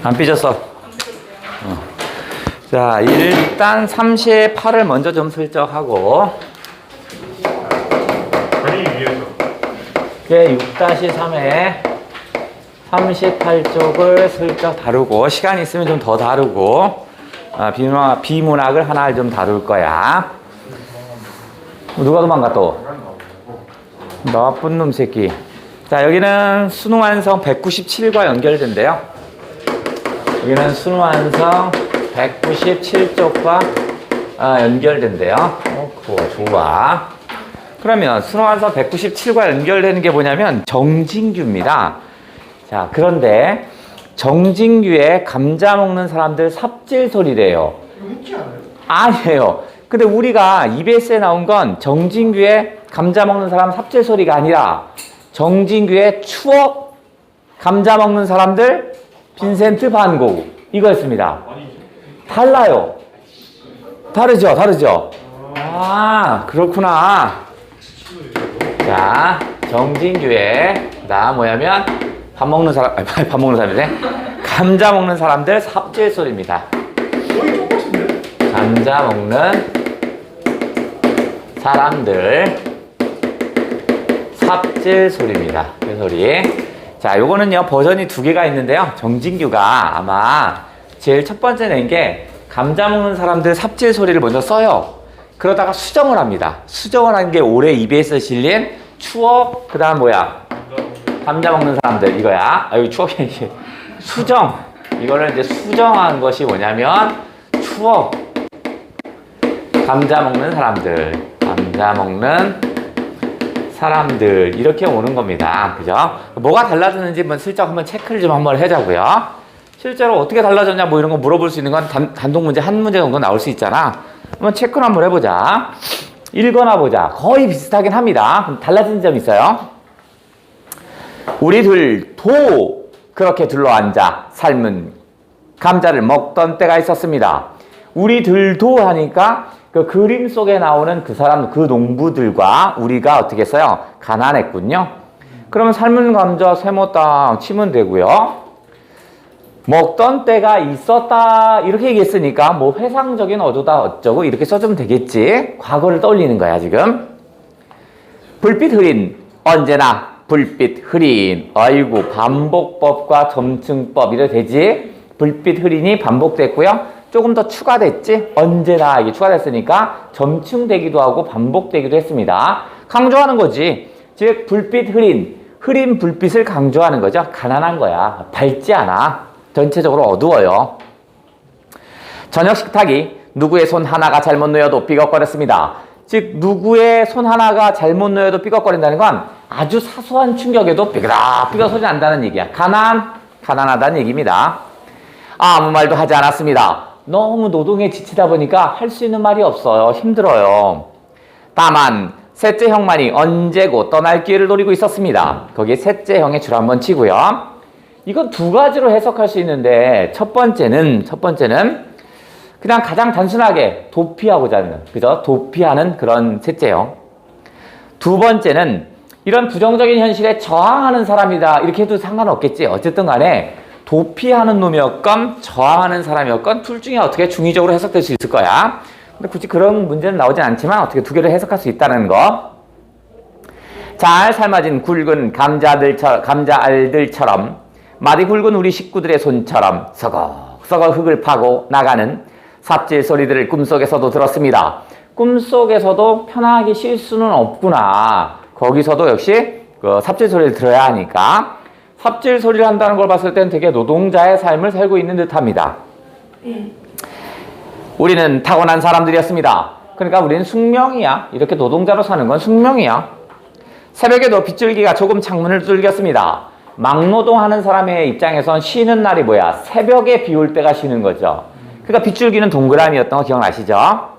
안 삐졌어. 자, 일단 38을 먼저 좀 슬쩍 하고. 다리 위에서. 6-3에 38쪽을 슬쩍 다루고, 시간 있으면 좀 더 다루고, 비문학을 하나 좀 다룰 거야. 누가 도망가 또? 나쁜 놈 새끼. 자, 여기는 수능완성 197과 연결된대요. 여기는 수능완성 197쪽과 연결된대요. 좋아. 그러면 수능완성 197과 연결되는 게 뭐냐면 정진규입니다. 자, 그런데 정진규의 감자 먹는 사람들 삽질 소리래요. 있지 않아요? 아니에요. 근데 우리가 EBS에 나온 건 정진규의 감자 먹는 사람 삽질 소리가 아니라 정진규의 추억 감자 먹는 사람들 빈센트 반 고흐 이거였습니다. 달라요. 다르죠? 아, 그렇구나. 자, 정진규의 뭐냐면 밥 먹는 사람이네. 감자 먹는 사람들 삽질 소리입니다. 거의 똑같은데? 감자 먹는 사람들 삽질 소리입니다. 그 소리. 자, 요거는요 버전이 2개가 있는데요. 정진규가 아마 제일 첫 번째 낸 게 감자 먹는 사람들 삽질 소리를 먼저 써요. 그러다가 수정을 합니다. 수정을 한 게 올해 EBS에 실린 추억, 그 다음 감자 먹는 사람들 이거야. 여기 추억이 수정. 이거를 이제 수정한 것이 뭐냐면 추억. 감자 먹는 사람들 이렇게 오는 겁니다. 그죠? 뭐가 달라졌는지 슬쩍 한번 체크를 좀 한번 해자고요. 실제로 어떻게 달라졌냐 이런 거 물어볼 수 있는 건 단독 문제 한 문제 정도 나올 수 있잖아. 한번 체크를 한번 해보자. 읽어나 보자. 거의 비슷하긴 합니다. 그럼 달라진 점 있어요. 우리들도 그렇게 둘러앉아 삶은 감자를 먹던 때가 있었습니다. 우리들도 하니까 그 그림 속에 나오는 그 사람, 그 농부들과 우리가 어떻게 했어요? 가난했군요. 그러면 삶은 감자 세모 치면 되고요. 먹던 때가 있었다 이렇게 얘기했으니까 회상적인 어조다 어쩌고 이렇게 써주면 되겠지. 과거를 떠올리는 거야 지금. 불빛 흐린 언제나 불빛 흐린. 아이고, 반복법과 점층법 이래 되지. 불빛 흐린이 반복됐고요. 조금 더 추가됐지? 언제나 이게 추가됐으니까 점층되기도 하고 반복되기도 했습니다. 강조하는 거지. 즉 불빛 흐린 불빛을 강조하는 거죠. 가난한 거야. 밝지 않아. 전체적으로 어두워요. 저녁 식탁이 누구의 손 하나가 잘못 놓여도 삐걱거렸습니다. 즉 누구의 손 하나가 잘못 놓여도 삐걱거린다는 건 아주 사소한 충격에도 삐그덕 소리 난다는 얘기야. 가난하다는 얘기입니다. 아무 말도 하지 않았습니다. 너무 노동에 지치다 보니까 할 수 있는 말이 없어요. 힘들어요. 다만 셋째 형만이 언제고 떠날 기회를 노리고 있었습니다. 거기에 셋째 형의 줄 한번 치고요. 이건 2가지로 해석할 수 있는데 첫 번째는 그냥 가장 단순하게 도피하고자 하는, 그죠? 도피하는 그런 셋째 형. 2번째는 이런 부정적인 현실에 저항하는 사람이다 이렇게 해도 상관없겠지. 어쨌든 간에 도피하는 놈이었건 저항하는 사람이었건 둘 중에 어떻게 중의적으로 해석될 수 있을 거야. 근데 굳이 그런 문제는 나오진 않지만 어떻게 2개를 해석할 수 있다는 거. 잘 삶아진 굵은 감자알들처럼 마디 굵은 우리 식구들의 손처럼 서걱서걱 흙을 파고 나가는 삽질 소리들을 꿈속에서도 들었습니다. 꿈속에서도 편하게 쉴 수는 없구나. 거기서도 역시 그 삽질 소리를 들어야 하니까 삽질 소리를 한다는 걸 봤을 땐 되게 노동자의 삶을 살고 있는 듯합니다. 우리는 타고난 사람들이었습니다. 그러니까 우리는 숙명이야. 이렇게 노동자로 사는 건 숙명이야. 새벽에도 빗줄기가 조금 창문을 뚫겼습니다. 막노동하는 사람의 입장에선 쉬는 날이 뭐야? 새벽에 비 올 때가 쉬는 거죠. 그러니까 빗줄기는 동그라미였던 거 기억나시죠?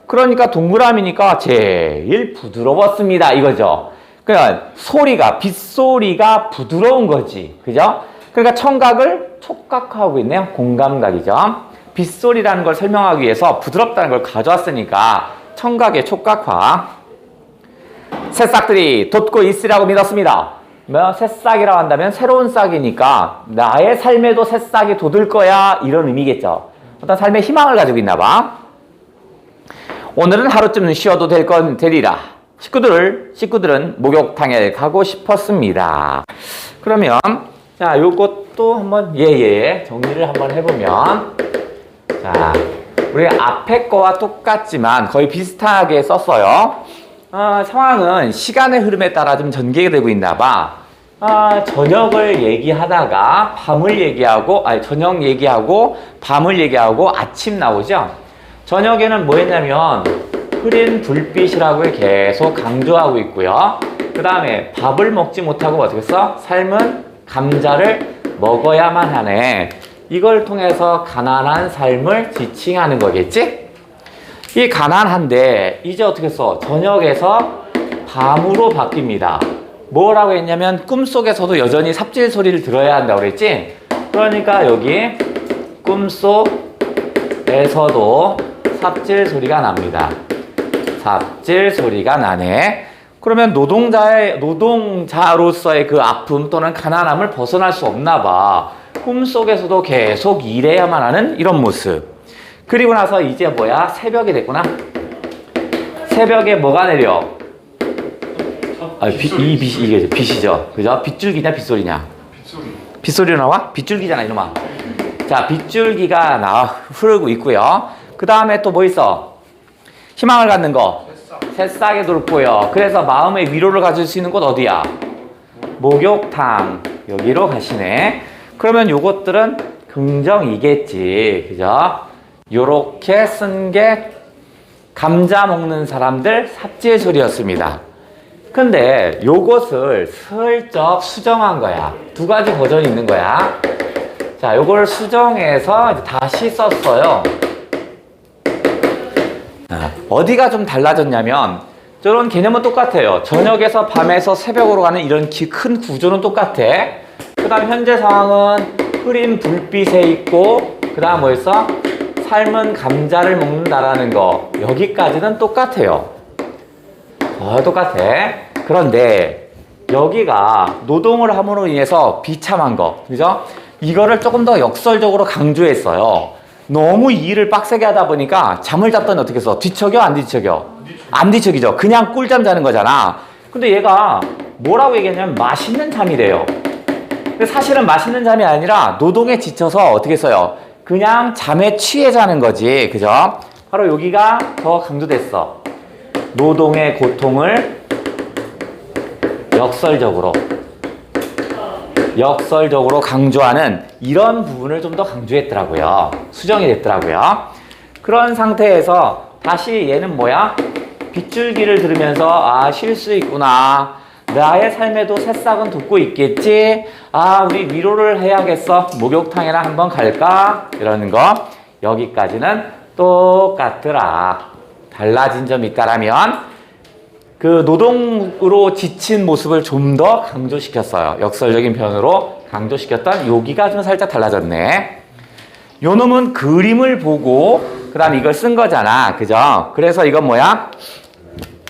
그러니까 동그라미니까 제일 부드러웠습니다. 이거죠. 그러니까 빗소리가 부드러운 거지. 그죠? 그러니까 청각을 촉각하고 있네요. 공감각이죠. 빗소리라는 걸 설명하기 위해서 부드럽다는 걸 가져왔으니까 청각의 촉각화. 새싹들이 돋고 있으라고 믿었습니다. 뭐 새싹이라고 한다면 새로운 싹이니까 나의 삶에도 새싹이 돋을 거야 이런 의미겠죠. 어떤 삶의 희망을 가지고 있나 봐. 오늘은 하루쯤 쉬어도 될 건 되리라. 식구들은 목욕탕에 가고 싶었습니다. 그러면 자 요것도 한번 정리를 한번 해보면 자 우리 앞에 거와 똑같지만 거의 비슷하게 썼어요. 상황은 시간의 흐름에 따라 좀 전개되고 있나 봐. 저녁을 얘기하다가 밤을 얘기하고, 저녁 얘기하고, 밤을 얘기하고, 아침 나오죠? 저녁에는 뭐 했냐면, 흐린 불빛이라고 계속 강조하고 있고요. 그 다음에 밥을 먹지 못하고 어떻게 써? 삶은 감자를 먹어야만 하네. 이걸 통해서 가난한 삶을 지칭하는 거겠지? 이 가난한데 이제 어떻게 써? 저녁에서 밤으로 바뀝니다. 뭐라고 했냐면 꿈속에서도 여전히 삽질 소리를 들어야 한다고 그랬지? 그러니까 여기 꿈속에서도 삽질 소리가 납니다. 삽질 소리가 나네. 그러면 노동자로서의 그 아픔 또는 가난함을 벗어날 수 없나 봐. 꿈속에서도 계속 일해야만 하는 이런 모습. 그리고 나서 이제 뭐야? 새벽이 됐구나. 새벽에 뭐가 내려? 이게 빛이죠. 그죠? 빗줄기냐, 빗소리냐? 빗소리. 빗소리로 나와? 빗줄기잖아, 이놈아. 자, 빗줄기가 흐르고 있고요. 그 다음에 또 뭐 있어? 희망을 갖는 거. 새싹에 돌고요. 그래서 마음의 위로를 가질 수 있는 곳 어디야? 목욕탕. 여기로 가시네. 그러면 요것들은 긍정이겠지. 그죠? 요렇게 쓴 게 감자 먹는 사람들 삽질 소리였습니다. 근데 요것을 슬쩍 수정한 거야. 두 가지 버전이 있는 거야. 자, 요걸 수정해서 이제 다시 썼어요. 어디가 좀 달라졌냐면 저런 개념은 똑같아요. 저녁에서 밤에서 새벽으로 가는 이런 큰 구조는 똑같아. 그 다음 현재 상황은 흐린 불빛에 있고 그 다음 뭐였어? 삶은 감자를 먹는다라는 거. 여기까지는 똑같아요. 똑같아. 그런데 여기가 노동을 함으로 인해서 비참한 거. 그죠? 이거를 조금 더 역설적으로 강조했어요. 너무 이 일을 빡세게 하다 보니까 잠을 잤더니 어떻게 써? 뒤척여? 안 뒤척여? 안 뒤척이죠. 그냥 꿀잠 자는 거잖아. 근데 얘가 뭐라고 얘기했냐면 맛있는 잠이래요. 근데 사실은 맛있는 잠이 아니라 노동에 지쳐서 어떻게 써요? 그냥 잠에 취해 자는 거지. 그죠? 바로 여기가 더 강조됐어. 노동의 고통을 역설적으로 강조하는 이런 부분을 좀 더 강조했더라고요. 수정이 됐더라고요. 그런 상태에서 다시 얘는 뭐야? 빗줄기를 들으면서 쉴 수 있구나. 나의 삶에도 새싹은 돋고 있겠지. 우리 위로를 해야겠어. 목욕탕이나 한번 갈까? 이러는 거. 여기까지는 똑같더라. 달라진 점이 있다라면 그 노동으로 지친 모습을 좀 더 강조시켰어요. 역설적인 표현으로 강조시켰던 여기가 좀 살짝 달라졌네. 요 놈은 그림을 보고 그 다음 이걸 쓴 거잖아. 그죠? 그래서 이건 뭐야?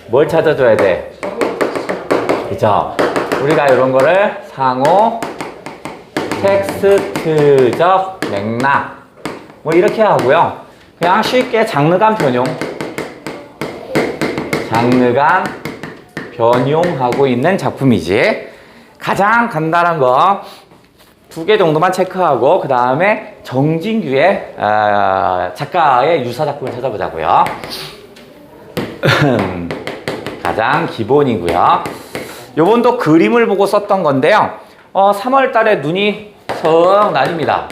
뭘 찾아줘야 돼? 그죠? 우리가 이런 거를 상호 텍스트적 맥락 뭐 이렇게 하고요. 그냥 쉽게 장르간 변용하고 있는 작품이지. 가장 간단한 거 2개 정도만 체크하고 그 다음에 정진규의 작가의 유사 작품을 찾아보자고요. 가장 기본이고요. 요번도 그림을 보고 썼던 건데요. 3월 달에 눈이 성 날입니다.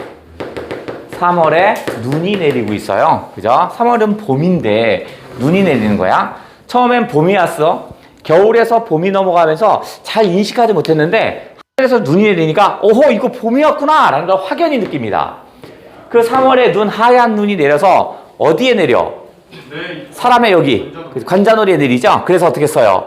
3월에 눈이 내리고 있어요. 그죠? 3월은 봄인데 눈이 내리는 거야. 처음엔 봄이 왔어. 겨울에서 봄이 넘어가면서 잘 인식하지 못했는데 하늘에서 눈이 내리니까 오호 이거 봄이 왔구나 라는 걸 확연히 느낍니다. 그 3월에 하얀 눈이 내려서 어디에 내려? 사람의 여기 관자놀이에 내리죠. 그래서 어떻게 써요?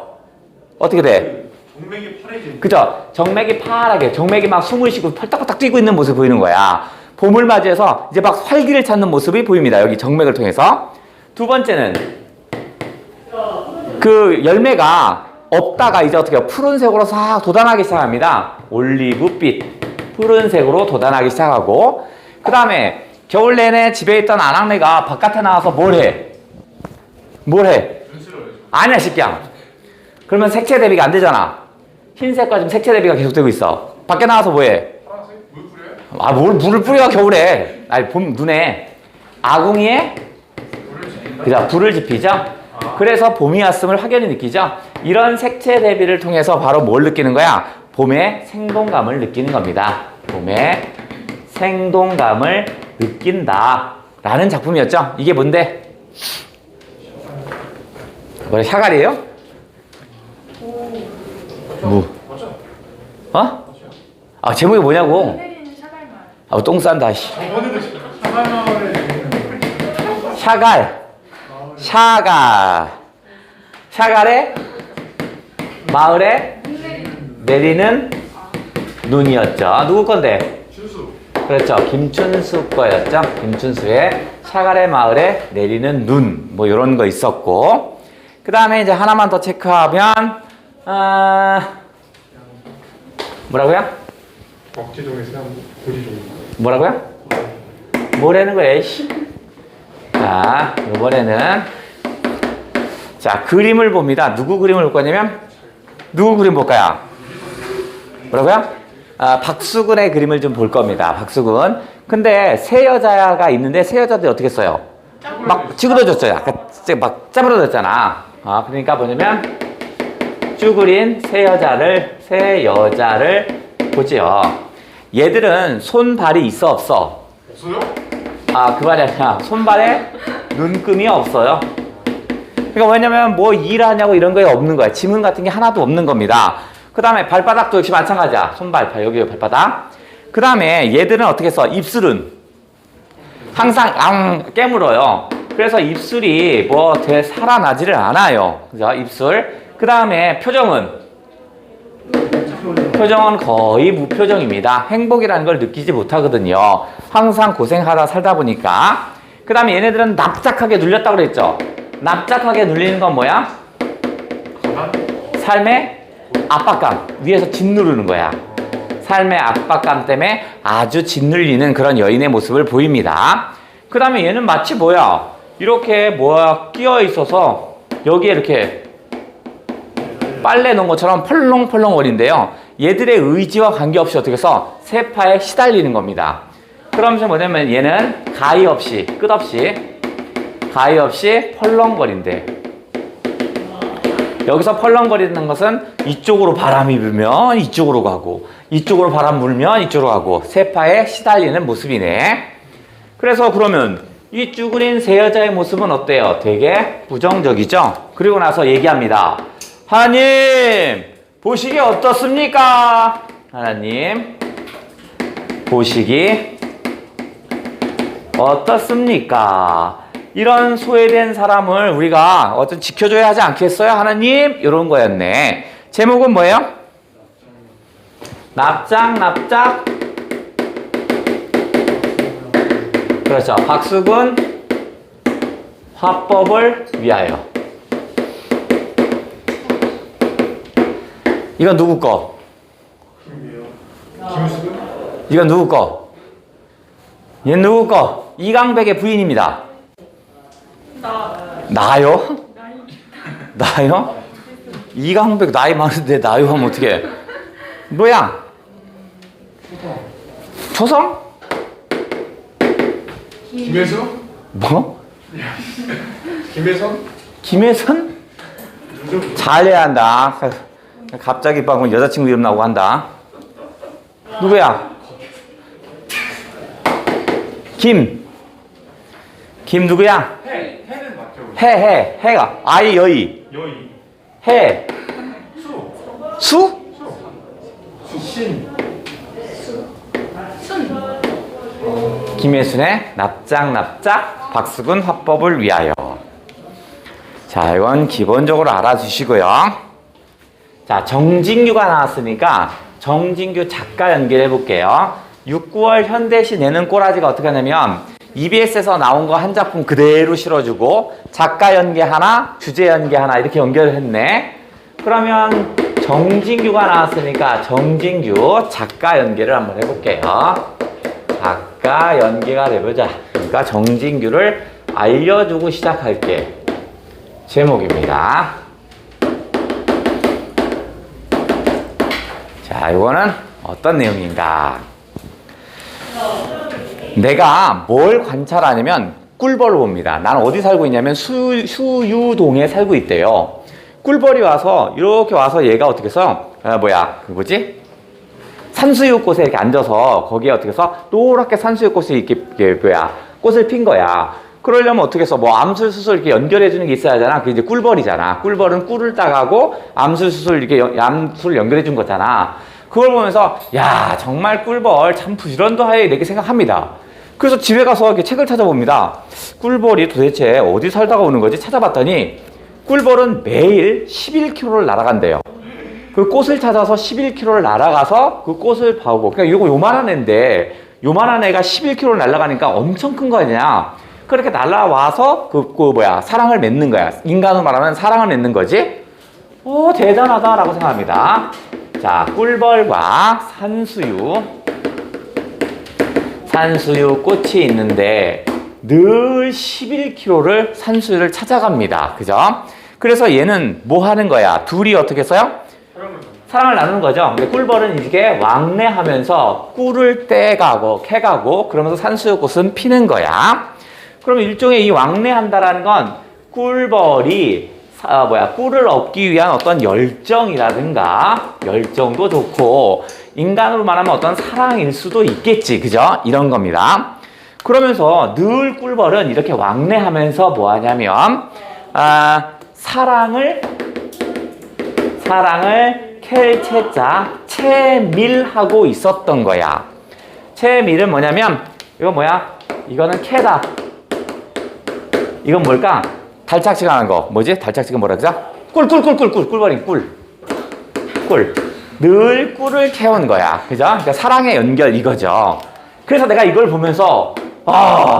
어떻게 돼? 정맥이 파래지는. 그죠? 정맥이 파랗게 정맥이 막 숨을 쉬고 펄딱펄딱 뛰고 있는 모습이 보이는 거야. 봄을 맞이해서 이제 막 활기를 찾는 모습이 보입니다. 여기 정맥을 통해서. 두 번째는 그 열매가 없다가 이제 어떻게 해요? 푸른색으로 싹 돋아나기 시작합니다. 올리브빛, 푸른색으로 돋아나기 시작하고, 그 다음에 겨울 내내 집에 있던 아낙네가 바깥에 나와서 뭘 해? 뭘 해? 아니야, 새끼야. 그러면 색채 대비가 안 되잖아. 흰색과 지금 색채 대비가 계속되고 있어. 밖에 나와서 뭐 해? 물 뿌려요? 아, 뭘 물을 뿌려, 겨울에. 아니, 눈에. 아궁이에? 그죠? 불을 지피죠? 그래서 봄이 왔음을 확연히 느끼죠? 이런 색채 대비를 통해서 바로 뭘 느끼는 거야? 봄의 생동감을 느끼는 겁니다. 봄의 생동감을 느낀다. 라는 작품이었죠? 이게 뭔데? 뭐래, 샤갈이에요? 뭐? 어? 아, 제목이 뭐냐고? 아, 똥 싼다, 씨. 샤갈. 샤갈의 마을에 내리는 눈이었죠. 누구 건데? 춘수. 그렇죠. 김춘수 거였죠. 김춘수의 샤갈의 마을에 내리는 눈. 뭐 이런 거 있었고. 그 다음에 이제 하나만 더 체크하면, 뭐라고요? 억지동의 사람 고지종. 뭐라고요? 뭐라는 거야, 씨. 자, 이번에는 자, 그림을 봅니다. 누구 그림을 볼 거냐면 누구 그림 볼까요? 뭐라고요? 박수근의 그림을 좀 볼 겁니다. 박수근. 근데 세 여자가 있는데 세 여자들이 어떻게 써요? 막 찌그러졌어요. 약간 막 짜부러졌잖아. 그러니까 뭐냐면 쭈그린 세 여자를 보지요. 얘들은 손발이 있어 없어? 없어요? 그 말이 아니라 손발에 눈금이 없어요. 그러니까 왜냐면 뭐 일하냐고 이런 거에 없는 거야. 지문 같은 게 하나도 없는 겁니다. 그 다음에 발바닥도 역시 마찬가지야. 손발, 여기 발바닥. 그 다음에 얘들은 어떻게 써? 입술은 항상 깨물어요. 그래서 입술이 뭐 되게 살아나지를 않아요. 그죠? 입술. 그 다음에 표정은 거의 무표정입니다. 행복이라는 걸 느끼지 못하거든요. 항상 고생하다 살다 보니까. 그 다음에 얘네들은 납작하게 눌렸다고 그랬죠. 납작하게 눌리는 건 뭐야? 삶의 압박감. 위에서 짓누르는 거야. 삶의 압박감 때문에 아주 짓눌리는 그런 여인의 모습을 보입니다. 그 다음에 얘는 마치 뭐야? 이렇게 끼어 있어서 여기에 이렇게 빨래 넣은 것처럼 펄렁펄렁거린데요. 얘들의 의지와 관계없이 어떻게 해서 세파에 시달리는 겁니다. 그러면서 뭐냐면 얘는 끝없이 펄렁거린대. 여기서 펄렁거리는 것은 이쪽으로 바람이 불면 이쪽으로 가고 이쪽으로 바람 불면 이쪽으로 가고 세파에 시달리는 모습이네. 그래서 그러면 이 쭈그린 세 여자의 모습은 어때요? 되게 부정적이죠? 그리고 나서 얘기합니다. 하나님, 보시기 어떻습니까? 하나님, 보시기 어떻습니까? 이런 소외된 사람을 우리가 어떤 지켜줘야 하지 않겠어요? 하나님? 이런 거였네. 제목은 뭐예요? 납작. 그렇죠. 박수근 화법을 위하여. 이건 누구 거? 김수근? 이건 누구 거? 얘는 누구 거? 이강백의 부인입니다. 나요? 나요? 이강백 나이 많은데 나요 하면 어떡해? 뭐야? 초성? 김혜수? 뭐? 김혜선? 김혜선? 잘해야 한다. 갑자기 방금 여자친구 이름 나오고 한다. 누구야? 김 누구야? 해는 맞죠? 해가 아이 여의 여의. 해 수. 수? 신. 김혜순의 납작 박수근 화법을 위하여. 자, 이건 기본적으로 알아주시고요. 자, 정진규가 나왔으니까 정진규 작가 연결해 볼게요. 6, 9월 현대시 내는 꼬라지가 어떻게 하냐면 EBS에서 나온 거 한 작품 그대로 실어주고 작가 연계 하나, 주제 연계 하나 이렇게 연결을 했네. 그러면 정진규가 나왔으니까 정진규 작가 연계를 한번 해볼게요. 작가 연계가 돼보자. 그러니까 정진규를 알려주고 시작할게. 제목입니다. 자, 이거는 어떤 내용인가? 내가 뭘 관찰하냐면 꿀벌을 봅니다. 나는 어디 살고 있냐면 수유동에 살고 있대요. 꿀벌이 와서 이렇게 와서 얘가 어떻게 해서 산수유꽃에 이렇게 앉아서 거기에 어떻게 해서 노랗게 산수유꽃이 이렇게 꽃을 핀 거야. 그러려면 어떻게 해서 뭐 암술수술 이렇게 연결해 주는 게 있어야 하잖아. 그게 이제 꿀벌이잖아. 꿀벌은 꿀을 따가고 암술수술 이렇게 암술을 연결해 준 거잖아. 그걸 보면서 야, 정말 꿀벌 참 부지런도 하여 이렇게 생각합니다. 그래서 집에 가서 이렇게 책을 찾아봅니다. 꿀벌이 도대체 어디 살다가 오는 거지? 찾아봤더니 꿀벌은 매일 11km를 날아간대요. 그 꽃을 찾아서 11km를 날아가서 그 꽃을 봐오고, 그러니까 이거 요만한 애인데 요만한 애가 11km를 날아가니까 엄청 큰 거 아니냐. 그렇게 날아와서 사랑을 맺는 거야. 인간으로 말하면 사랑을 맺는 거지. 오, 대단하다라고 생각합니다. 자, 꿀벌과 산수유 꽃이 있는데 늘 11km를 산수유를 찾아갑니다. 그죠? 그래서 얘는 뭐 하는 거야? 둘이 어떻게 써요? 사랑을 나누는 거죠. 근데 꿀벌은 이게 왕래하면서 꿀을 캐가고 그러면서 산수유 꽃은 피는 거야. 그러면 일종의 이 왕래한다라는 건 꿀벌이 꿀을 얻기 위한 어떤 열정이라든가 열정도 좋고 인간으로 말하면 어떤 사랑일 수도 있겠지. 그죠? 이런 겁니다. 그러면서 늘 꿀벌은 이렇게 왕래하면서 뭐 하냐면 사랑을 채밀하고 있었던 거야. 채밀은 뭐냐면 이거는 캐다. 이건 뭘까? 달착지가 하는 거. 뭐지? 달착지가 뭐라 그러죠? 꿀벌이 꿀. 늘 꿀을 캐온 거야. 그죠? 그러니까 사랑의 연결 이거죠. 그래서 내가 이걸 보면서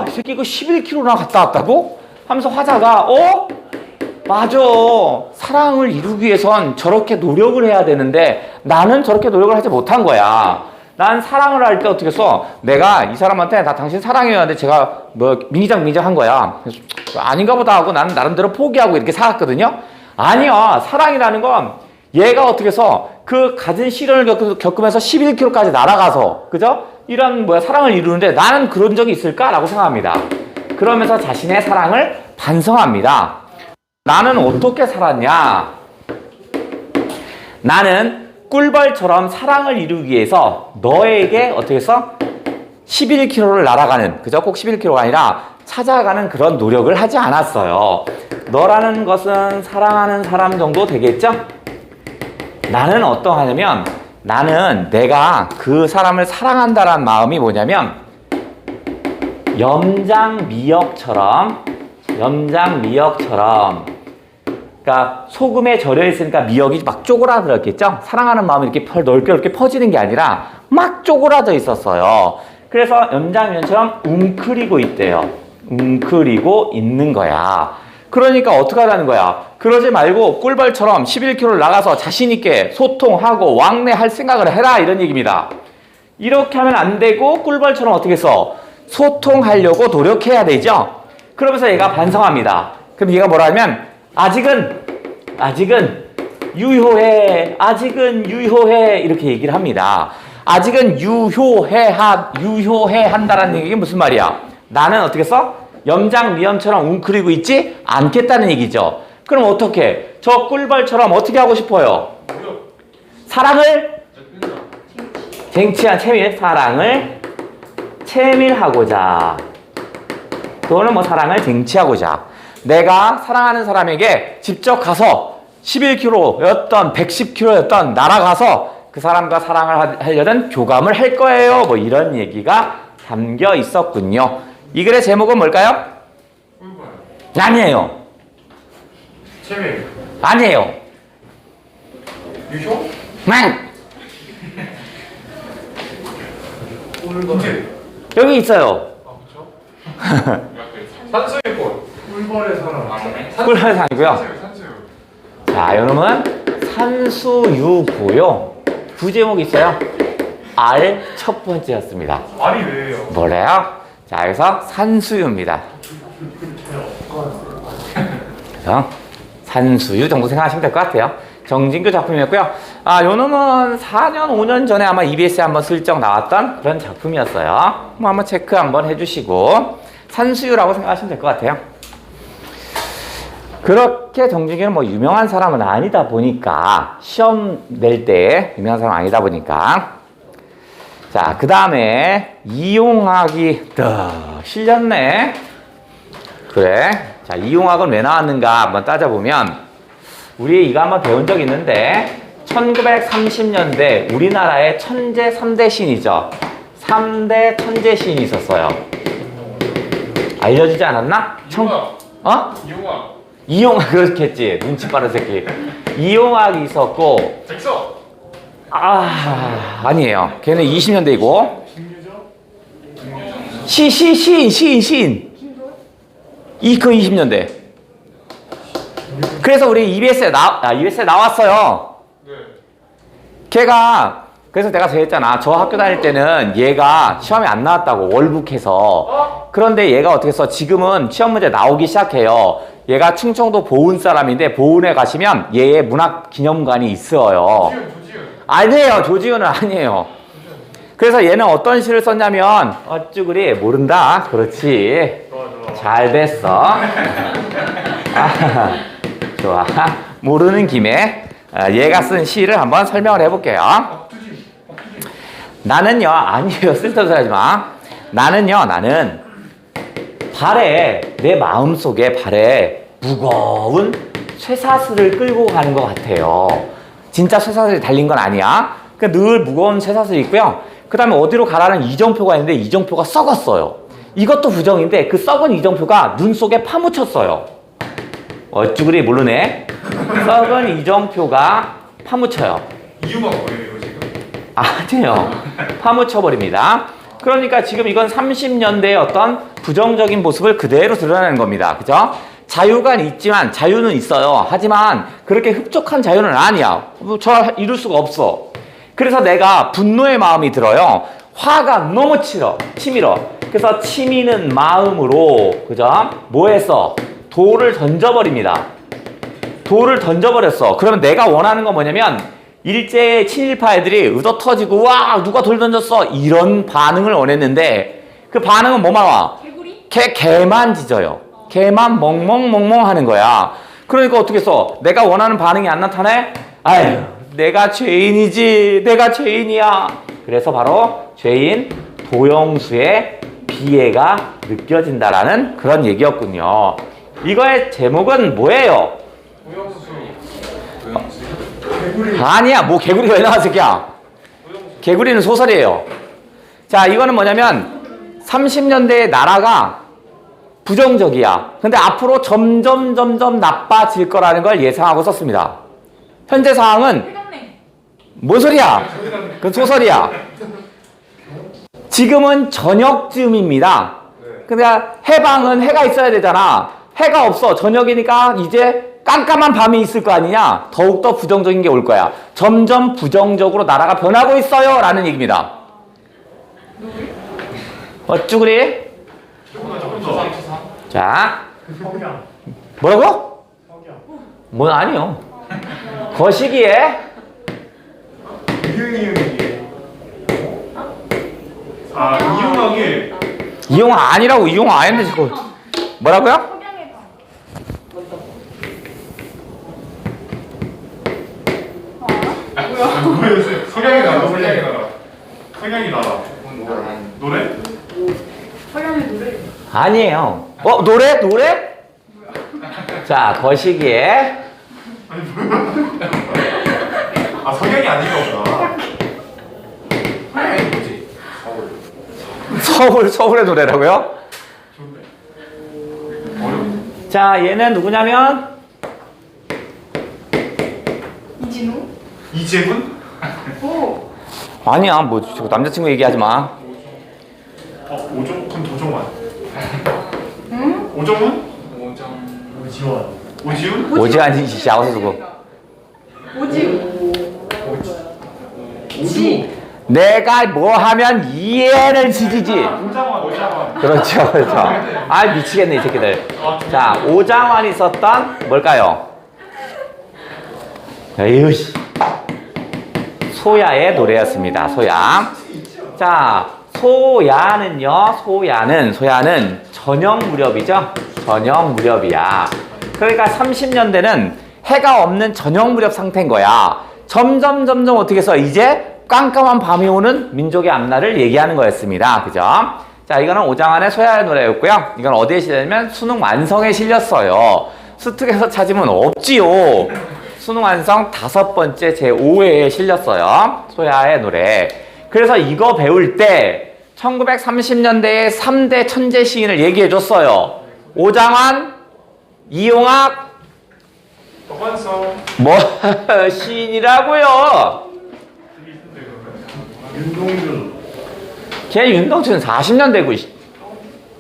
이 새끼 이거 11km나 갔다 왔다고? 하면서 화자가 맞아. 사랑을 이루기 위해선 저렇게 노력을 해야 되는데 나는 저렇게 노력을 하지 못한 거야. 난 사랑을 할 때 어떻게 해서 내가 이 사람한테 나 당신 사랑해야 하는데 제가 미니장 한 거야. 그래서 아닌가 보다 하고 나는 나름대로 포기하고 이렇게 살았거든요. 아니야. 사랑이라는 건 얘가 어떻게 해서 그 가진 시련을 겪으면서 11km까지 날아가서 그죠? 이런 사랑을 이루는데 나는 그런 적이 있을까라고 생각합니다. 그러면서 자신의 사랑을 반성합니다. 나는 어떻게 살았냐? 나는 꿀벌처럼 사랑을 이루기 위해서 너에게 어떻게 해서 11km를 날아가는, 그죠? 꼭 11km가 아니라 찾아가는 그런 노력을 하지 않았어요. 너라는 것은 사랑하는 사람 정도 되겠죠? 나는 어떠하냐면 나는 내가 그 사람을 사랑한다라는 마음이 뭐냐면 염장미역처럼 그러니까 소금에 절여 있으니까 미역이 막 쪼그라들었겠죠? 사랑하는 마음이 이렇게 넓게 퍼지는 게 아니라 막 쪼그라져 있었어요. 그래서 염장면처럼 웅크리고 있대요. 웅크리고 있는 거야. 그러니까 어떻게 하라는 거야? 그러지 말고 꿀벌처럼 11km를 나가서 자신있게 소통하고 왕래할 생각을 해라 이런 얘기입니다. 이렇게 하면 안 되고 꿀벌처럼 어떻게 해서 소통하려고 노력해야 되죠? 그러면서 얘가 반성합니다. 그럼 얘가 뭐라 하면 아직은 유효해 이렇게 얘기를 합니다. 아직은 유효해 한다라는 얘기가 무슨 말이야? 나는 어떻게 써? 염장미염처럼 웅크리고 있지 않겠다는 얘기죠. 그럼 어떻게? 저 꿀벌처럼 어떻게 하고 싶어요? 사랑을 사랑을 채밀하고자 또는 사랑을 쟁취하고자 내가 사랑하는 사람에게 직접 가서 11km였던 110km였던 날아가서 그 사람과 사랑을 하려는 교감을 할 거예요. 이런 얘기가 담겨 있었군요. 이 글의 제목은 뭘까요? 꿀벌. 아니에요. 채밀. 아니에요. 유효? 꿀벌. 여기 있어요. 그렇죠? 산수유꽃. 꿀벌의 사랑. 꿀벌의 사랑이고요. 산수유. 자, 여러분 산수유고요. 부제목이 있어요. R 첫 번째였습니다. 말이 왜요? 뭐래요? 자, 여기서 산수유입니다. 그래서 산수유 정도 생각하시면 될 것 같아요. 정진규 작품이었고요. 요 놈은 4년, 5년 전에 아마 EBS에 한번 슬쩍 나왔던 그런 작품이었어요. 뭐 한번 체크 한번 해주시고 산수유라고 생각하시면 될 것 같아요. 그렇게 정진규는 뭐 유명한 사람은 아니다 보니까 시험 낼 때 유명한 사람 아니다 보니까 자, 그 다음에 이용학이 실렸네. 그래. 자, 이용학은 왜 나왔는가 한번 따져보면 우리 이거 한번 배운 적 있는데 1930년대 우리나라의 천재 3대 신이죠. 3대 천재 신이 있었어요. 알려주지 않았나? 이용학. 이용학. 이용학 그렇겠지. 눈치 빠른 새끼. 이용학이 있었고 백서. 아니에요. 걔는 20년대이고 시인 그 20년대. 그래서 우리 EBS에 나왔어요. 네. 걔가 그래서 내가 얘기했잖아. 저 학교 다닐 때는 얘가 시험에 안 나왔다고 월북해서. 그런데 얘가 어떻게 해서 지금은 시험 문제 나오기 시작해요. 얘가 충청도 보은 사람인데 보은에 가시면 얘의 문학 기념관이 있어요. 조지은. 아니에요. 조지은은 아니에요. 그래서 얘는 어떤 시를 썼냐면 어쭈그리 모른다. 그렇지. 좋아. 잘 됐어. 좋아. 모르는 김에 얘가 쓴 시를 한번 설명을 해볼게요. 나는요. 아니에요. 쓸데없는 소리 하지 마. 나는 발에 내 마음속에 발에 무거운 쇠사슬을 끌고 가는 것 같아요. 진짜 쇠사슬이 달린 건 아니야. 그러니까 늘 무거운 쇠사슬이 있고요. 그 다음에 어디로 가라는 이정표가 있는데 이정표가 썩었어요. 이것도 부정인데 그 썩은 이정표가 눈 속에 파묻혔어요. 어쭈그리 모르네. 썩은 이정표가 파묻혀요. 이유가 뭐예요, 이거 지금? 아니에요. 파묻혀버립니다. 그러니까 지금 이건 30년대의 어떤 부정적인 모습을 그대로 드러내는 겁니다. 그죠? 자유가 있지만, 자유는 있어요. 하지만 그렇게 흡족한 자유는 아니야. 저 이룰 수가 없어. 그래서 내가 분노의 마음이 들어요. 화가 너무 치밀어. 그래서 치미는 마음으로, 그죠? 뭐 했어? 돌을 던져버립니다. 돌을 던져버렸어. 그러면 내가 원하는 건 뭐냐면 일제의 친일파 애들이 의도 터지고 와 누가 돌 던졌어 이런 반응을 원했는데 그 반응은 뭐만 와? 개구리? 개만 짖어요. 개만 멍멍멍멍 하는 거야. 그러니까 어떻게 써? 내가 원하는 반응이 안 나타내? 아유 내가 죄인이지. 내가 죄인이야. 그래서 바로 죄인 도영수의 비애가 느껴진다라는 그런 얘기였군요. 이거의 제목은 뭐예요? 도영수. 아니야, 뭐 개구리가 왜 나와, 새끼야? 개구리는 소설이에요. 자, 이거는 뭐냐면 30년대의 나라가 부정적이야. 근데 앞으로 점점 나빠질 거라는 걸 예상하고 썼습니다. 현재 상황은 해감래. 뭔 소리야? 그건 소설이야. 지금은 저녁쯤입니다. 근데 해방은 해가 있어야 되잖아. 해가 없어. 저녁이니까 이제 깜깜한 밤이 있을 거 아니냐? 더욱더 부정적인 게 올 거야. 점점 부정적으로 나라가 변하고 있어요. 라는 얘기입니다. 어쭈그리? 자. 뭐라고? 뭐 아니요. 거시기에 이용학이 이용화 아니라고. 이용화 아닌데 자꾸 뭐라고요? 석양의 밤. 뭐였어요? 석양이 나라. 석양이 나라. 노래? 석양의 노래. 아니에요. 노래? 자, 거시기에 석양이 아닌가 보다. 석양이 뭐지? 서울의 노래라고요? 어려워. 자, 얘는 누구냐면 이진우? 이재훈? 오. 아니야. 뭐 자꾸 남자친구 얘기하지 마. 그럼 도종환. 응? 오정훈? 오지훈? 오지환이 씨 아웃 두고. 지. 내가 뭐 하면 이해를 지지지. 오장환. 그렇죠, 그렇죠. 아, 미치겠네, 이 새끼들. 자, 오장환이 썼던 뭘까요? 에휴, 씨. 소야의 노래였습니다, 소야. 자, 소야는 저녁 무렵이죠? 저녁 무렵이야. 그러니까 30년대는 해가 없는 저녁 무렵 상태인 거야. 점점 어떻게 해서 이제 깜깜한 밤이 오는 민족의 앞날을 얘기하는 거였습니다. 그죠? 자, 이거는 오장환의 소야의 노래였고요. 이건 어디에 실렸냐면 수능 완성에 실렸어요. 수특에서 찾으면 없지요. 수능 완성 5번째 제5회에 실렸어요. 소야의 노래. 그래서 이거 배울 때 1930년대의 3대 천재 시인을 얘기해 줬어요. 오장환, 이용학, 박완성. 뭐 시인이라고요? 윤동준. 걔 윤동준 40년대고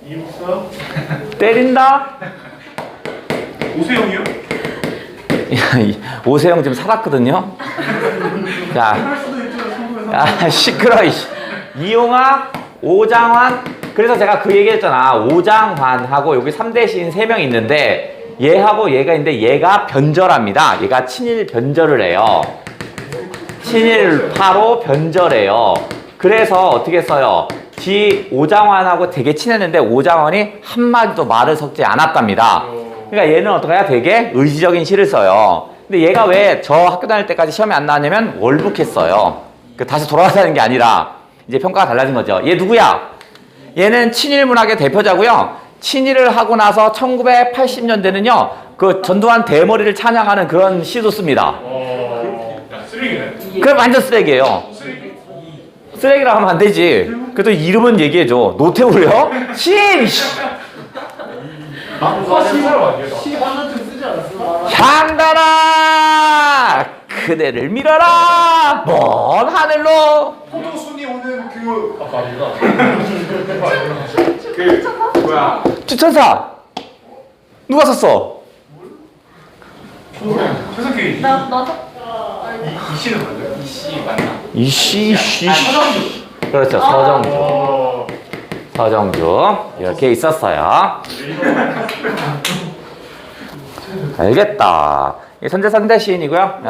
이육사. 때린다? 오세영이요? 오세영 지금 살았거든요. 자, 시끄러. 이용학, 오장환. 그래서 제가 그 얘기했잖아. 오장환하고 여기 3대 시인 3명 있는데 얘하고 얘가 있는데 얘가 변절합니다. 얘가 친일 변절을 해요. 친일파로 변절해요. 그래서 어떻게 써요? 오장환하고 되게 친했는데 오장환이 한마디도 말을 섞지 않았답니다. 그러니까 얘는 어떻게 해야 되게 의지적인 시를 써요. 근데 얘가 왜 저 학교 다닐 때까지 시험에 안 나왔냐면 월북했어요. 다시 돌아가자는 게 아니라 이제 평가가 달라진 거죠. 얘 누구야? 얘는 친일 문학의 대표자고요. 친일을 하고 나서 1980년대는요. 그 전두환 대머리를 찬양하는 그런 시도 씁니다. 쓰레기네. 그럼 완전 쓰레기예요. 쓰레기라 하면 안 되지. 그래도 이름은 얘기해줘. 노태우요? 신! 시사로 아니에요? 향단아! 그대를 밀어라! 먼 하늘로! 포도순이 오는 그 아까 아니다. 그 뭐야? 추천사! 누가 썼어? 최석기. 나도. 이 씨는 맞아요? 이씨 맞나? 이씨. 그렇죠. 서정주. 서정주. 이렇게 있었어요. 알겠다. 선제 시인이고요.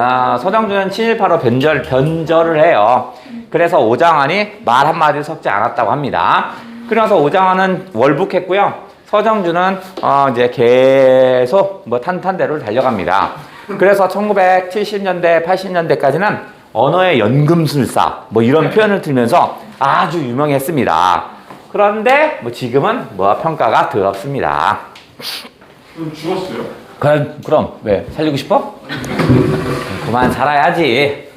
서정주는 친일파로 변절을 해요. 그래서 오장환이 말 한마디 섞지 않았다고 합니다. 그래서 오장환은 월북했고요. 서정주는 이제 계속 뭐 탄탄대로를 달려갑니다. 그래서 1970년대, 80년대까지는 언어의 연금술사 뭐 이런 표현을 들면서 아주 유명했습니다. 그런데 뭐 지금은 뭐 평가가 더럽습니다. 그럼 죽었어요? 그럼 왜 살리고 싶어? 그만 살아야지.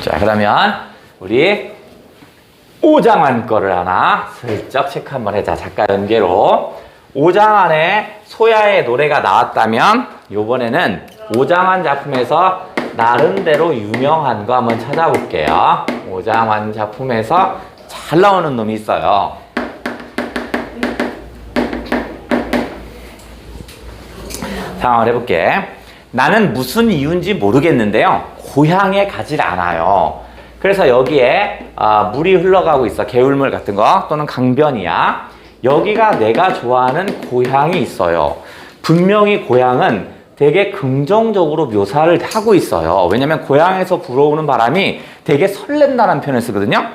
자, 그러면 우리 오장환 거를 하나 슬쩍 체크 한번 해자. 작가 연계로 오장환의 소야의 노래가 나왔다면 이번에는 오장환 작품에서 나름대로 유명한 거 한번 찾아볼게요. 오장환 작품에서 잘 나오는 놈이 있어요. 상황을 해볼게. 나는 무슨 이유인지 모르겠는데요. 고향에 가질 않아요. 그래서 여기에 물이 흘러가고 있어. 개울물 같은 거 또는 강변이야. 여기가 내가 좋아하는 고향이 있어요. 분명히 고향은 되게 긍정적으로 묘사를 하고 있어요. 왜냐면 고향에서 불어오는 바람이 되게 설렌다는 표현을 쓰거든요.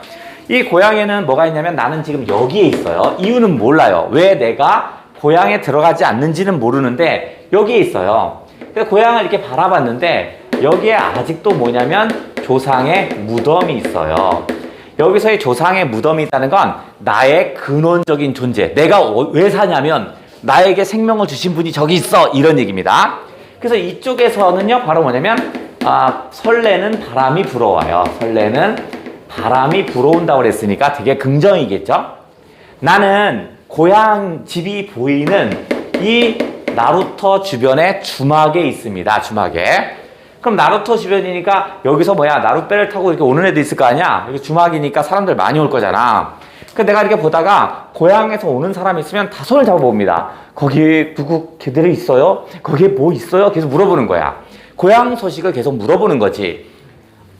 이 고향에는 뭐가 있냐면 나는 지금 여기에 있어요. 이유는 몰라요. 왜 내가 고향에 들어가지 않는지는 모르는데 여기에 있어요. 그래서 고향을 이렇게 바라봤는데 여기에 아직도 뭐냐면 조상의 무덤이 있어요. 여기서의 조상의 무덤이 있다는 건 나의 근원적인 존재. 내가 왜 사냐면 나에게 생명을 주신 분이 저기 있어. 이런 얘기입니다. 그래서 이쪽에서는요. 바로 뭐냐면 설레는 바람이 불어와요. 설레는 바람이 불어온다고 그랬으니까 되게 긍정이겠죠. 나는 고향 집이 보이는 이 나루터 주변에 주막에 있습니다. 주막에. 그럼 나루터 주변이니까 여기서 나룻배를 타고 이렇게 오는 애도 있을 거 아니야? 여기 주막이니까 사람들 많이 올 거잖아. 그래서 내가 이렇게 보다가 고향에서 오는 사람이 있으면 다 손을 잡아봅니다. 거기에 누구 걔들이 있어요? 거기에 뭐 있어요? 계속 물어보는 거야. 고향 소식을 계속 물어보는 거지.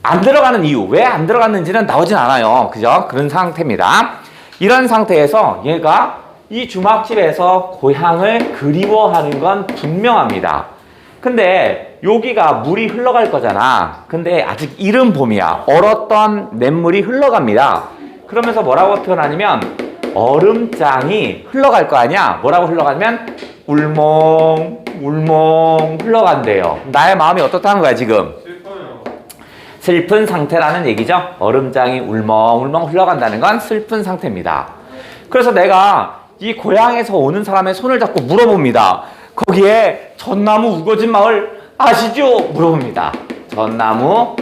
안 들어가는 이유, 왜 안 들어갔는지는 나오진 않아요. 그죠? 그런 상태입니다. 이런 상태에서 얘가 이 주막집에서 고향을 그리워하는 건 분명합니다. 근데 여기가 물이 흘러갈 거잖아. 근데 아직 이른 봄이야. 얼었던 냇물이 흘러갑니다. 그러면서 뭐라고 표현하냐면 얼음장이 흘러갈 거 아니야. 뭐라고 흘러가냐면 울멍 울멍 흘러간대요. 나의 마음이 어떻다는 거야 지금? 슬픈 상태라는 얘기죠. 얼음장이 울멍울멍 흘러간다는 건 슬픈 상태입니다. 그래서 내가 이 고향에서 오는 사람의 손을 잡고 물어봅니다. 거기에 전나무 우거진 마을 아시죠? 물어봅니다. 전나무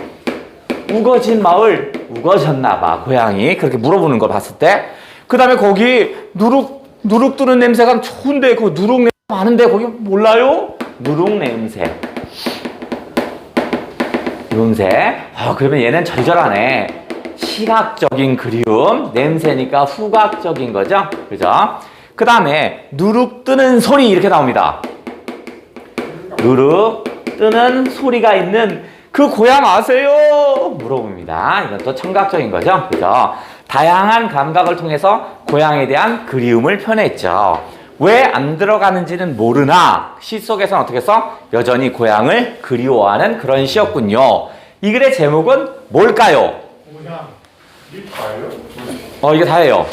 우거진 마을 우거졌나봐 고향이. 그렇게 물어보는 걸 봤을 때 그 다음에 거기 누룩 뜨는 냄새가 좋은데 그 누룩 냄새 많은데 거기 몰라요? 누룩 냄새. 그러면 얘는 절절하네. 시각적인 그리움, 냄새니까 후각적인 거죠. 그죠? 그 다음에 누룩 뜨는 소리 이렇게 나옵니다. 누룩 뜨는 소리가 있는 그 고향 아세요? 물어봅니다. 이건 또 청각적인 거죠. 그죠? 다양한 감각을 통해서 고향에 대한 그리움을 표현했죠. 왜 안 들어가는지는 모르나 시 속에서는 어떻게 해서 여전히 고향을 그리워하는 그런 시였군요. 이 글의 제목은 뭘까요? 이게 다예요? 이게 다예요.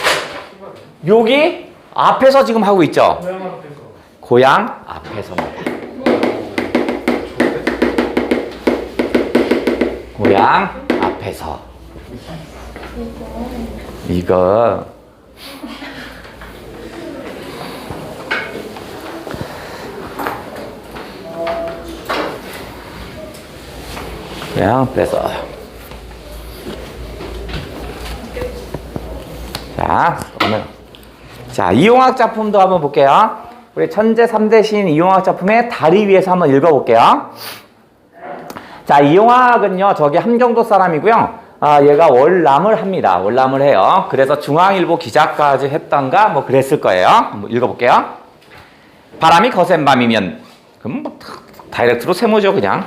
여기 앞에서 지금 하고 있죠? 고향 앞에서입니다. 고향 앞에서. 이거 고향 앞에서. 자, 이용학 작품도 한번 볼게요. 우리 천재 3대 시인 이용학 작품의 다리 위에서 한번 읽어볼게요. 자, 이용학은요, 저기 함경도 사람이고요. 얘가 월남을 합니다. 월남을 해요. 그래서 중앙일보 기자까지 했던가 뭐 그랬을 거예요. 한번 읽어볼게요. 바람이 거센 밤이면, 그럼 뭐 다이렉트로 세모죠, 그냥.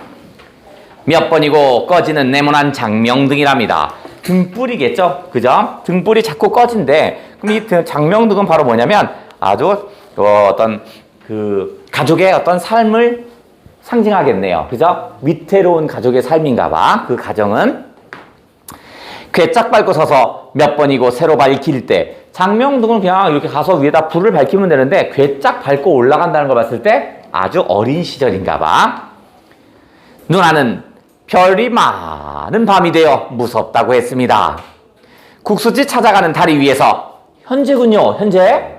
몇 번이고 꺼지는 네모난 장명등이랍니다. 등불이겠죠? 그죠? 등불이 자꾸 꺼진대. 그럼 이 장명등은 바로 뭐냐면 아주 어떤 그 가족의 어떤 삶을 상징하겠네요. 그죠? 위태로운 가족의 삶인가 봐. 그 가정은. 괴짝 밟고 서서 몇 번이고 새로 밝힐 때 장명등은 그냥 이렇게 가서 위에다 불을 밝히면 되는데 괴짝 밟고 올라간다는 걸 봤을 때 아주 어린 시절인가 봐. 누나는 별이 많은 밤이 되어 무섭다고 했습니다. 국수집 찾아가는 다리 위에서 현재군요. 현재.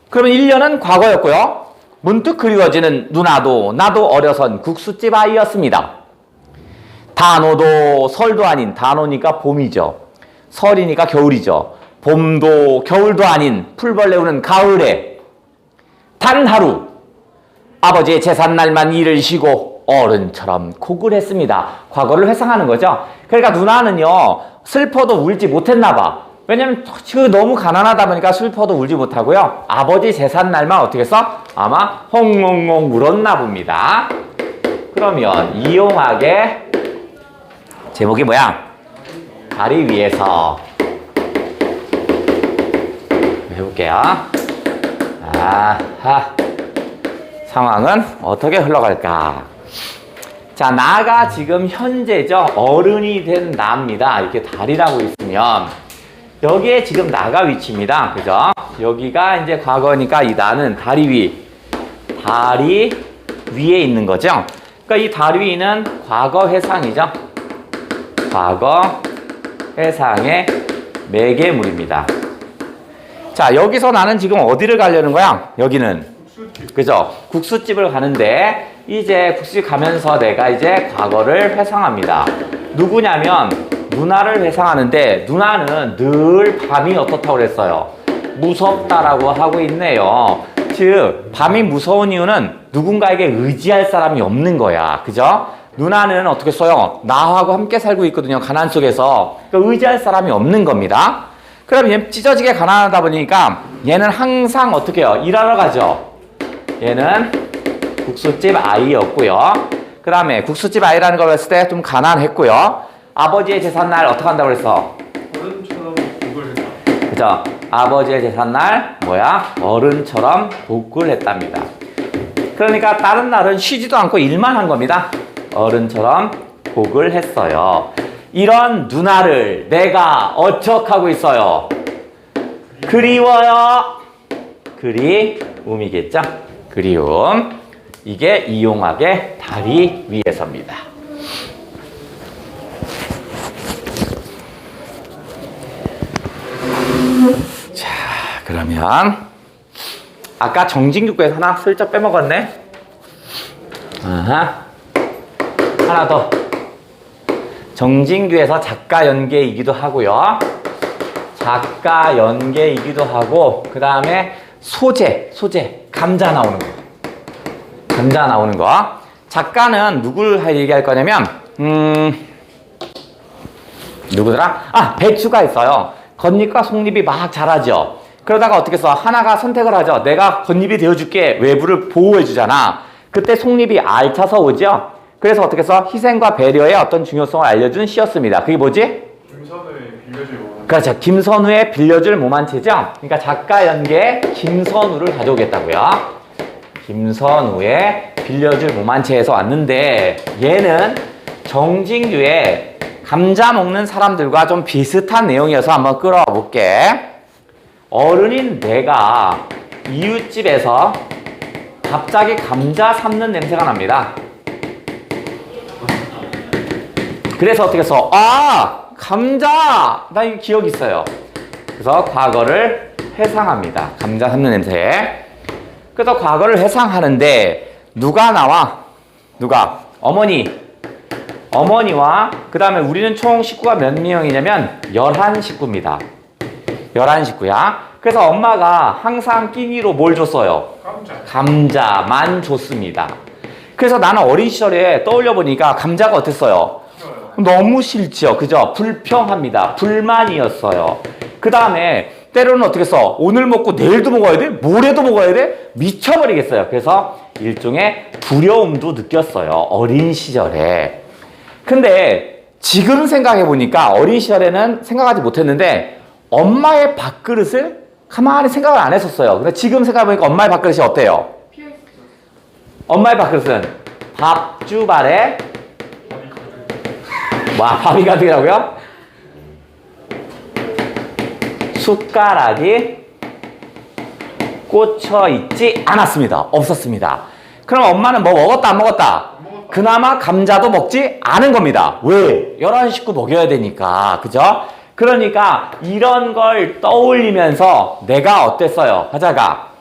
그러면 1년은 과거였고요. 문득 그리워지는 누나도 나도 어려선 국수집 아이였습니다. 단오도 설도 아닌, 단오니까 봄이죠. 설이니까 겨울이죠. 봄도 겨울도 아닌 풀벌레 우는 가을에 단 하루 아버지의 제삿날만 일을 쉬고 어른처럼 곡을 했습니다. 과거를 회상하는 거죠. 그러니까 누나는요, 슬퍼도 울지 못했나 봐. 왜냐면 너무 가난하다 보니까 슬퍼도 울지 못하고요. 아버지 제삿날만 어떻게 해서 아마 홍홍홍 울었나 봅니다. 그러면 이용학의 제목이 뭐야? 다리 위에서. 해볼게요. 아하. 상황은 어떻게 흘러갈까? 자, 나가 지금 현재죠. 어른이 된 나입니다. 이렇게 다리라고 있으면 여기에 지금 나가 위치입니다. 그죠? 여기가 이제 과거니까 이 나는 다리 위에 있는 거죠. 그러니까 이 다리 위는 과거 회상이죠. 과거 회상의 매개물입니다. 자, 여기서 나는 지금 어디를 가려는 거야? 여기는 그죠? 국수집을 가는데 이제 국수집 가면서 내가 이제 과거를 회상합니다. 누구냐면 누나를 회상하는데 누나는 늘 밤이 어떻다고 그랬어요? 무섭다라고 하고 있네요. 즉 밤이 무서운 이유는 누군가에게 의지할 사람이 없는 거야. 그죠? 누나는 어떻게 써요? 나하고 함께 살고 있거든요. 가난 속에서. 그러니까 의지할 사람이 없는 겁니다. 그럼 얘 찢어지게 가난하다 보니까 얘는 항상 어떻게 해요? 일하러 가죠. 얘는 국수집 아이였고요. 그 다음에 국수집 아이라는 걸 했을 때 좀 가난했고요. 아버지의 제삿날 어떻게 한다고 그랬어? 어른처럼 복을 했다. 그죠? 아버지의 제삿날 뭐야? 어른처럼 복을 했답니다. 그러니까 다른 날은 쉬지도 않고 일만 한 겁니다. 어른처럼 복을 했어요. 이런 누나를 내가 어척하고 있어요. 그리워요. 그리움이겠죠? 그리움. 이게 이용하게 다리 위에서입니다. 자, 그러면 아까 정진규에서 하나 슬쩍 빼먹었네. 아하. 하나 더. 정진규에서 작가 연계이기도 하고요. 작가 연계이기도 하고, 그 다음에 소재, 감자 나오는 거. 감자 나오는 거. 작가는 누굴 얘기할 거냐면, 누구더라? 아, 배추가 있어요. 겉잎과 속잎이 막 자라죠. 그러다가 어떻게 해서 하나가 선택을 하죠. 내가 겉잎이 되어줄게. 외부를 보호해주잖아. 그때 속잎이 알차서 오죠. 그래서 어떻게 해서 희생과 배려의 어떤 중요성을 알려준 시였습니다. 그게 뭐지? 김선우의 빌려줄 몸. 그렇죠. 김선우의 빌려줄 몸 한 채죠. 그러니까 작가 연계 김선우를 가져오겠다고요. 김선우의 빌려줄 몸 한 채에서 왔는데 얘는 정진규의 감자 먹는 사람들과 좀 비슷한 내용이어서 한번 끌어와 볼게. 어른인 내가 이웃집에서 갑자기 감자 삶는 냄새가 납니다. 그래서 어떻게 해서 감자! 나 이거 기억 있어요. 그래서 과거를 회상합니다. 감자 삶는 냄새. 그래서 과거를 회상하는데 누가 나와? 누가? 어머니와 그 다음에 우리는 총 식구가 몇 명이냐면 11식구입니다. 11식구야. 그래서 엄마가 항상 끼니로 뭘 줬어요? 감자만 줬습니다. 그래서 나는 어린 시절에 떠올려 보니까 감자가 어땠어요? 너무 싫죠. 그죠? 불평합니다. 불만이었어요. 그 다음에 때로는 어떻게 써? 오늘 먹고 내일도 먹어야 돼? 모레도 먹어야 돼? 미쳐버리겠어요. 그래서 일종의 두려움도 느꼈어요. 어린 시절에. 근데 지금 생각해 보니까 어린 시절에는 생각하지 못했는데 엄마의 밥그릇을 가만히 생각을 안 했었어요. 근데 지금 생각해 보니까 엄마의 밥그릇이 어때요? 엄마의 밥그릇은 밥주발에 밥이 가득이라고요? 숟가락이 꽂혀 있지 않았습니다. 없었습니다. 그럼 엄마는 뭐 먹었다 안 먹었다? 그나마 감자도 먹지 않은 겁니다. 왜? 11식구 먹여야 되니까. 그죠? 그러니까 이런 걸 떠올리면서 내가 어땠어요? 화자가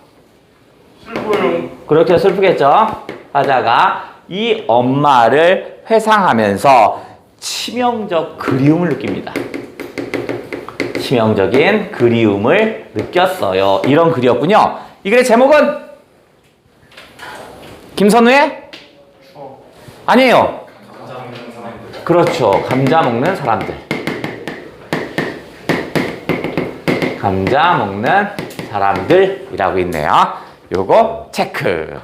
슬퍼요. 그렇게 슬프겠죠? 화자가 이 엄마를 회상하면서 치명적 그리움을 느낍니다. 치명적인 그리움을 느꼈어요. 이런 글이었군요. 이 글의 제목은 김선우의? 아니에요. 감자 먹는 사람들. 그렇죠. 감자 먹는 사람들. 감자 먹는 사람들이라고 있네요. 요거 체크.